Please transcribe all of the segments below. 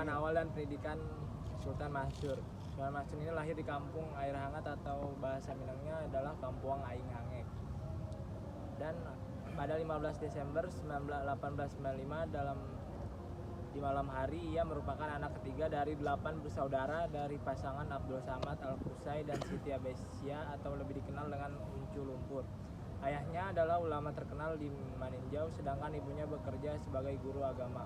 kehidupan awal dan pendidikan Sultan Mansur. Sultan Mansur ini lahir di kampung Air Hangat atau bahasa Minangnya adalah Kampuang Aing Hangek. Dan pada 15 Desember 1895 di malam hari ia merupakan anak ketiga dari 8 bersaudara dari pasangan Abdul Samad Al-Qusai dan Siti Abesia atau lebih dikenal dengan Uncu Lumpur. Ayahnya adalah ulama terkenal di Maninjau sedangkan ibunya bekerja sebagai guru agama.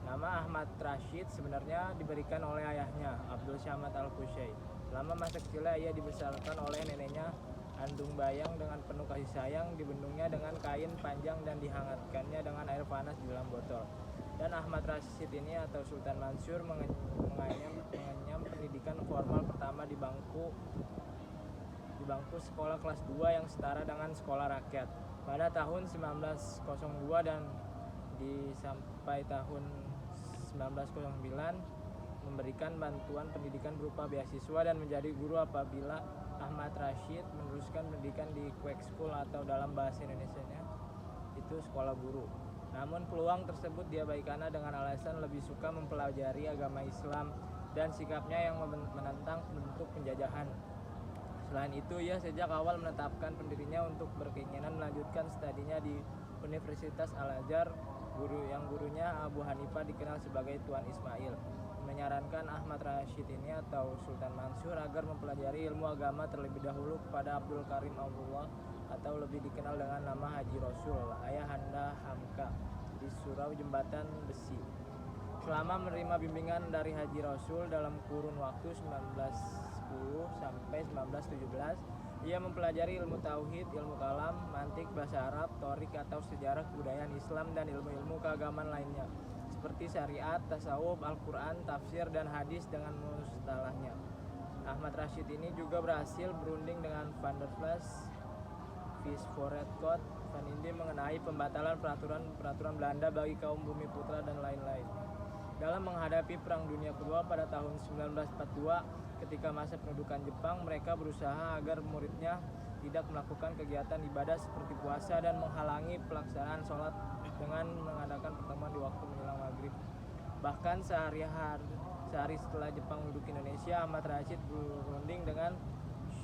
Nama Ahmad Rashid sebenarnya diberikan oleh ayahnya, Abdul Samad Al-Qusai. Selama masa kecilnya ia dibesarkan oleh neneknya Andung Bayang dengan penuh kasih sayang, dibendungnya dengan kain panjang dan dihangatkannya dengan air panas di dalam botol. Dan Ahmad Rashid ini atau Sultan Mansur mengenyam pendidikan formal pertama di bangku sekolah kelas 2 yang setara dengan sekolah rakyat pada tahun 1902 dan sampai tahun 1909 memberikan bantuan pendidikan berupa beasiswa dan menjadi guru apabila Ahmad Rashid meneruskan pendidikan di Quake School atau dalam bahasa Indonesianya itu sekolah guru. Namun peluang tersebut diabaikan dengan alasan lebih suka mempelajari agama Islam dan sikapnya yang menentang bentuk penjajahan. Selain itu, ia sejak awal menetapkan pendirinya untuk berkeinginan melanjutkan studinya di Universitas Al-Azhar. Gurunya Abu Hanifah dikenal sebagai Tuan Ismail, menyarankan Ahmad Rashid ini atau Sultan Mansur agar mempelajari ilmu agama terlebih dahulu kepada Abdul Karim Amrullah atau lebih dikenal dengan nama Haji Rasul, Ayahanda Hamka, di Surau Jembatan Besi. Selama menerima bimbingan dari Haji Rasul dalam kurun waktu 1910 sampai 1917, ia mempelajari ilmu tauhid, ilmu kalam, mantik, bahasa Arab, torik atau sejarah kebudayaan Islam dan ilmu-ilmu keagamaan lainnya seperti syariat, tasawuf, Al-Quran, tafsir, dan hadis dengan mustalahnya. Ahmad Rashid ini juga berhasil berunding dengan Van der Vlas, Visvoordat Van Inde mengenai pembatalan peraturan Belanda bagi kaum Bumiputra dan lain-lain. Dalam menghadapi Perang Dunia Kedua pada tahun 1942, ketika masa pendudukan Jepang, mereka berusaha agar muridnya tidak melakukan kegiatan ibadah seperti puasa dan menghalangi pelaksanaan sholat dengan mengadakan pertemuan di waktu menjelang maghrib. Bahkan sehari setelah Jepang menduduki Indonesia, Ahmad Rashid berunding dengan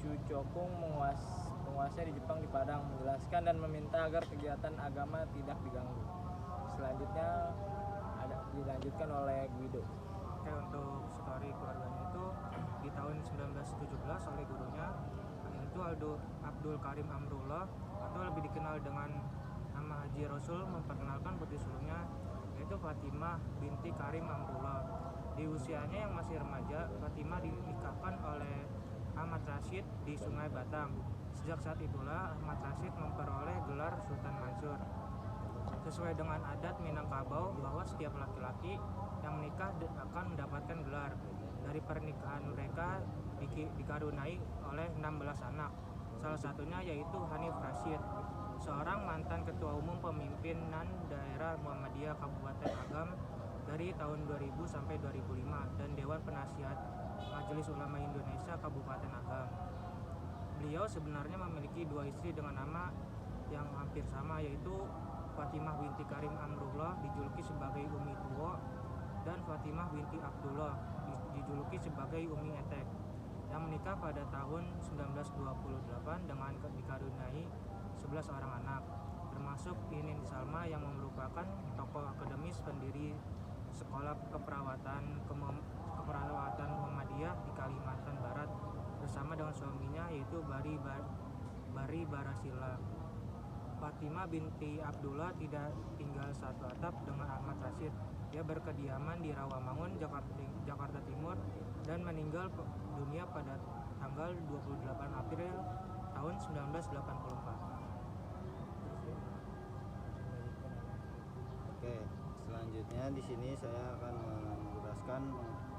Shuchokung penguasa di Jepang di Padang, menjelaskan dan meminta agar kegiatan agama tidak diganggu. Selanjutnya dilanjutkan oleh Guido. Oke, untuk story keluarganya itu di tahun 1917 oleh gurunya yaitu Abdul Karim Amrullah atau lebih dikenal dengan nama Haji Rasul memperkenalkan putri sulungnya yaitu Fatimah binti Karim Amrullah. Di usianya yang masih remaja, Fatimah dinikahkan oleh Ahmad Rashid di Sungai Batang. Sejak saat itulah Ahmad Rashid memperoleh gelar Sultan Mansur. Sesuai dengan adat Minangkabau bahwa setiap laki-laki yang menikah akan mendapatkan gelar. Dari pernikahan mereka dikaruniai oleh 16 anak. Salah satunya yaitu Hanif Rashid, seorang mantan ketua umum pemimpinan daerah Muhammadiyah Kabupaten Agam dari tahun 2000 sampai 2005 dan Dewan Penasihat Majelis Ulama Indonesia Kabupaten Agam. Beliau sebenarnya memiliki 2 istri dengan nama yang hampir sama yaitu Fatimah binti Karim Amrullah dijuluki sebagai Umi Tuwo dan Fatimah binti Abdullah dijuluki sebagai Umi Etek yang menikah pada tahun 1928 dengan dikaruniai 11 orang anak termasuk Inin Salma yang merupakan tokoh akademis pendiri sekolah keperawatan Muhammadiyah di Kalimantan Barat bersama dengan suaminya yaitu Bari Barasila. Fatimah binti Abdullah tidak tinggal satu atap dengan Ahmad Rashid. Dia berkediaman di Rawamangun, Jakarta Timur dan meninggal dunia pada tanggal 28 April tahun 1984. Oke, selanjutnya di sini saya akan menjelaskan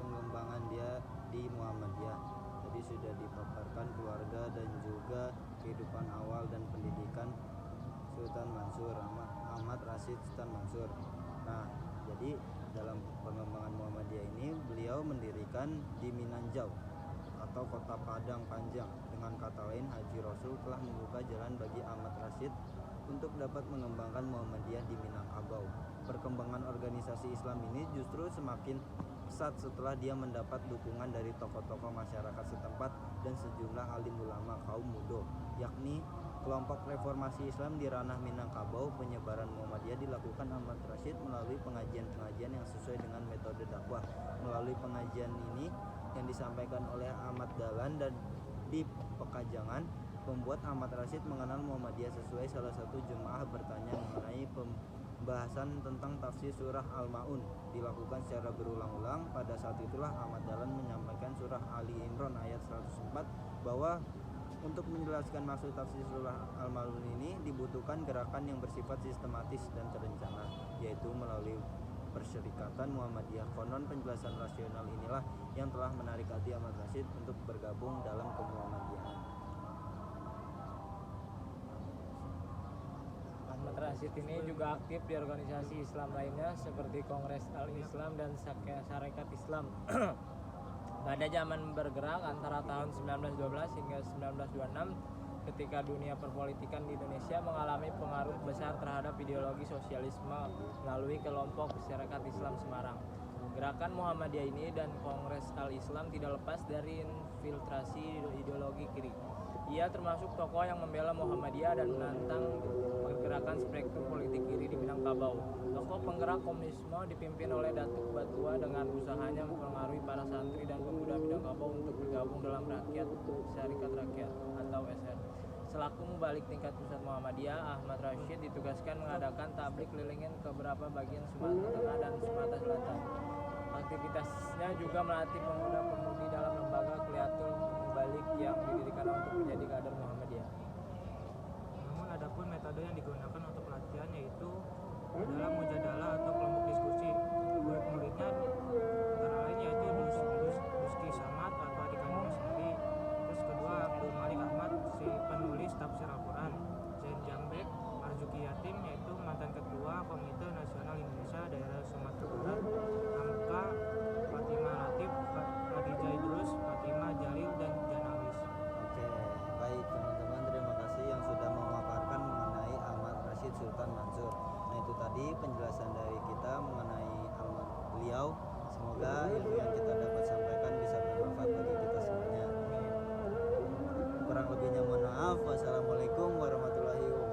pengembangan dia di Muhammadiyah. Tadi sudah dipaparkan keluarga dan juga kehidupan awal dan pendidikan Sultan Mansur, Ahmad Rashid Sultan Mansur. Nah, jadi dalam pengembangan Muhammadiyah ini beliau mendirikan di Minanjau atau Kota Padang Panjang. Dengan kata lain, Haji Rasul telah membuka jalan bagi Ahmad Rashid untuk dapat mengembangkan Muhammadiyah di Minangkabau. Perkembangan organisasi Islam ini justru semakin pesat setelah dia mendapat dukungan dari tokoh-tokoh masyarakat setempat dan sejumlah alim ulama kaum Mudo, yakni kelompok reformasi Islam di ranah Minangkabau. Penyebaran Muhammadiyah dilakukan Ahmad Rashid melalui pengajian-pengajian yang sesuai dengan metode dakwah. Melalui pengajian ini yang disampaikan oleh Ahmad Dahlan dan di Pekajangan, membuat Ahmad Rashid mengenal Muhammadiyah. Sesuai salah satu jemaah bertanya mengenai pembahasan tentang tafsir surah Al-Maun dilakukan secara berulang-ulang. Pada saat itulah Ahmad Dahlan menyampaikan surah Ali Imran ayat 104 bahwa untuk menjelaskan maksud tafsir surah Al-Maun ini dibutuhkan gerakan yang bersifat sistematis dan terencana, yaitu melalui Perserikatan Muhammadiyah. Konon penjelasan rasional inilah yang telah menarik hati Ahmad Rashid untuk bergabung dalam kemuhammadiyahan. Ahmad Rashid ini juga aktif di organisasi Islam lainnya seperti Kongres Al-Islam dan Sarekat Islam. Pada zaman bergerak antara tahun 1912 hingga 1926, ketika dunia perpolitikan di Indonesia mengalami pengaruh besar terhadap ideologi sosialisme melalui kelompok Masyarakat Islam Semarang. Gerakan Muhammadiyah ini dan Kongres Al-Islam tidak lepas dari infiltrasi ideologi kiri. Ia termasuk tokoh yang membela Muhammadiyah dan menantang pergerakan spektrum politik kiri di Minangkabau. Tokoh penggerak komunisme dipimpin oleh Datuk Batua dengan usahanya mempengaruhi para santri dan pemuda Minangkabau untuk bergabung dalam Syarikat Rakyat atau SR. Selaku mubalik tingkat pusat Muhammadiyah, Ahmad Rashid ditugaskan mengadakan tablik kelilingin ke beberapa bagian Sumatera Tengah dan Sumatera Selatan. Aktivitasnya juga melatih pemuda-pemudi dalam lembaga Kliatul Mubalik yang didirikan untuk menjadi kader Muhammadiyah. Namun adapun metode yang digunakan untuk pelatihan yaitu adalah mujadalah atau kelompok diskusi. Murid-muridnya antara lain yaitu Duski Samad atau adik kandungnya sendiri. Terus kedua Abdul Malik Ahmad, si penulis tafsir Al-Quran. Zain Jambek, Marzuki Yatim yaitu mantan ketua Komite Nasional Indonesia Daerah Sumatera Barat. Hamka, Fatimah Latif, Khadijah Idrus, Fatimah Jalil dan Janawis. Oke, baik teman-teman, terima kasih yang sudah memaparkan mengenai Ahmad Rashid Sultan Mansur. Nah, itu tadi penjelasan dari kita mengenai beliau. Semoga ilmu yang kita dapat sampaikan bisa bermanfaat bagi kita semuanya. Kurang lebihnya mohon maaf. Wassalamualaikum warahmatullahi wabarakatuh.